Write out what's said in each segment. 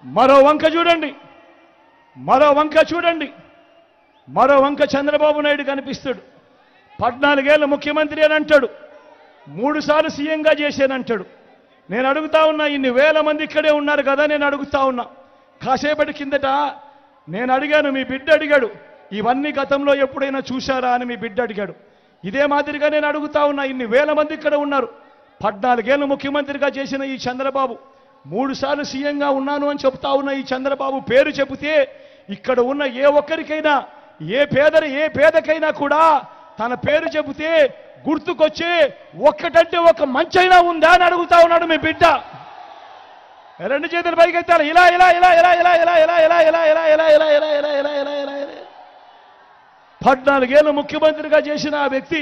మరో వంక చూడండి, మరో వంక చంద్రబాబు నాయుడు కనిపిస్తాడు. 14 ఏళ్ల ముఖ్యమంత్రి అని అంటాడు, 3 సార్లు సీఎంగా చేశానంటాడు. నేను అడుగుతా ఉన్నా, ఇన్ని వేల మంది ఇక్కడే ఉన్నారు కదా, నేను అడుగుతా ఉన్నా. కాసేపటి కిందట నేను అడిగాను, మీ బిడ్డ అడిగాడు, ఇవన్నీ గతంలో ఎప్పుడైనా చూశారా అని మీ బిడ్డ అడిగాడు. ఇదే మాదిరిగా నేను అడుగుతా ఉన్నా, ఇన్ని వేల మంది ఇక్కడ ఉన్నారు. 14 ఏళ్లు ముఖ్యమంత్రిగా చేసిన ఈ చంద్రబాబు, 3 సార్లు సీఎంగా ఉన్నాను అని చెప్తా ఉన్న ఈ చంద్రబాబు పేరు చెబితే ఇక్కడ ఉన్న ఏ ఒక్కరికైనా, ఏ పేదకైనా కూడా తన పేరు చెబితే గుర్తుకొచ్చే ఒక్కటంటే ఒక మంచైనా ఉందా అని అడుగుతా ఉన్నాడు మీ బిడ్డ. 2 చేతులు పైకెత్తాలి, ఇలా ఇలా ఇలా ఇలా ఇలా ఇలా ఇలా ఇలా ఇలా ఇలా ఇలా ఇలా ఇలా ఇలా ఇలా ఇలా ఇలా ఇలా 14 ఏళ్లు ముఖ్యమంత్రిగా చేసిన ఆ వ్యక్తి,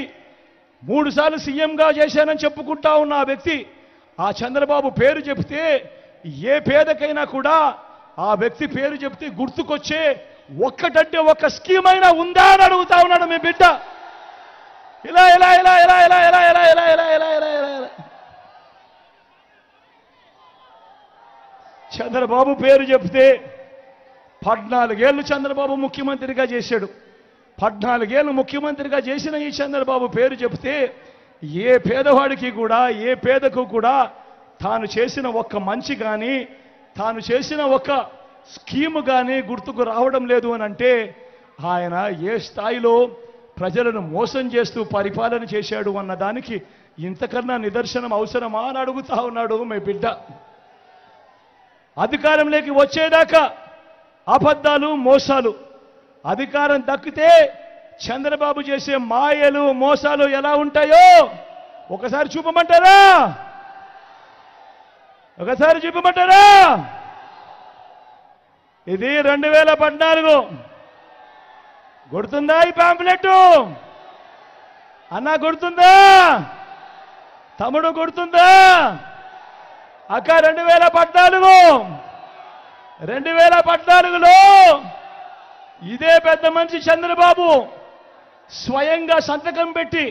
3 సార్లు సీఎంగా చేశానని చెప్పుకుంటా ఉన్న ఆ వ్యక్తి, ఆ చంద్రబాబు పేరు చెబితే ఏ పేదకైనా కూడా ఆ వ్యక్తి పేరు చెబితే గుర్తుకొచ్చే ఒక్కటంటే ఒక స్కీమ్ అయినా ఉందా అని అడుగుతా ఉన్నాడు మీ బిడ్డ. ఇలా ఇలా ఇలా ఇలా ఇలా ఇలా ఇలా ఇలా ఇలా ఇలా ఇలా ఇలా ఇలా చంద్రబాబు పేరు చెప్తే 14 ఏళ్ళు చంద్రబాబు ముఖ్యమంత్రిగా చేశాడు. 14 ఏళ్ళు ముఖ్యమంత్రిగా చేసిన ఈ చంద్రబాబు పేరు చెప్తే ఏ పేదవాడికి కూడా, ఏ పేదకు కూడా తాను చేసిన ఒక్క మంచి కానీ, తాను చేసిన ఒక్క స్కీము కానీ గుర్తుకు రావడం లేదు అని అంటే ఆయన ఏ స్థాయిలో ప్రజలను మోసం చేస్తూ పరిపాలన చేశాడు అన్న దానికి ఇంతకన్నా నిదర్శనం అవసరమా అని అడుగుతా ఉన్నాడు మీ బిడ్డ. అధికారంలోకి వచ్చేదాకా అబద్ధాలు, మోసాలు. అధికారం దక్కితే చంద్రబాబు చేసే మాయలు, మోసాలు ఎలా ఉంటాయో ఒకసారి చూపమంటారా? ఒకసారి చూపమంటారా? ఇది 2014 గుర్తుందా? ఈ పాంప్లెట్ అన్నా గుర్తుందా? తమ్ముడు గుర్తుందా? అక్క 2014లో ఇదే పెద్ద మనిషి చంద్రబాబు స్వయంగా సంతకం పెట్టి,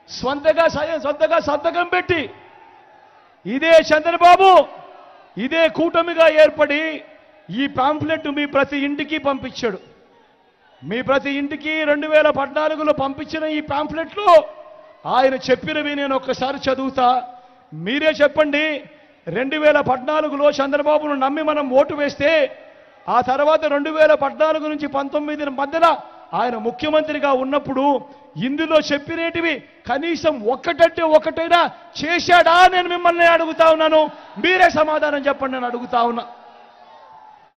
సొంతగా సంతకం పెట్టి, ఇదే చంద్రబాబు ఇదే కూటమిగా ఏర్పడి ఈ పాంప్లెట్ మీ ప్రతి ఇంటికి పంపించాడు. మీ ప్రతి ఇంటికి 2014లో పంపించిన ఈ పాంప్లెట్లో ఆయన చెప్పినవి నేను ఒక్కసారి చదువుతా, మీరే చెప్పండి. 2014లో చంద్రబాబును నమ్మి మనం ఓటు వేస్తే ఆ తర్వాత 2014 నుంచి 19 మధ్యన ఆయన ముఖ్యమంత్రిగా ఉన్నప్పుడు ఇందులో చెప్పినేటివి కనీసం ఒక్కటంటే ఒకటైనా చేశాడా నేను మిమ్మల్ని అడుగుతా ఉన్నాను. మీరే సమాధానం చెప్పండి నేను అడుగుతా ఉన్నా.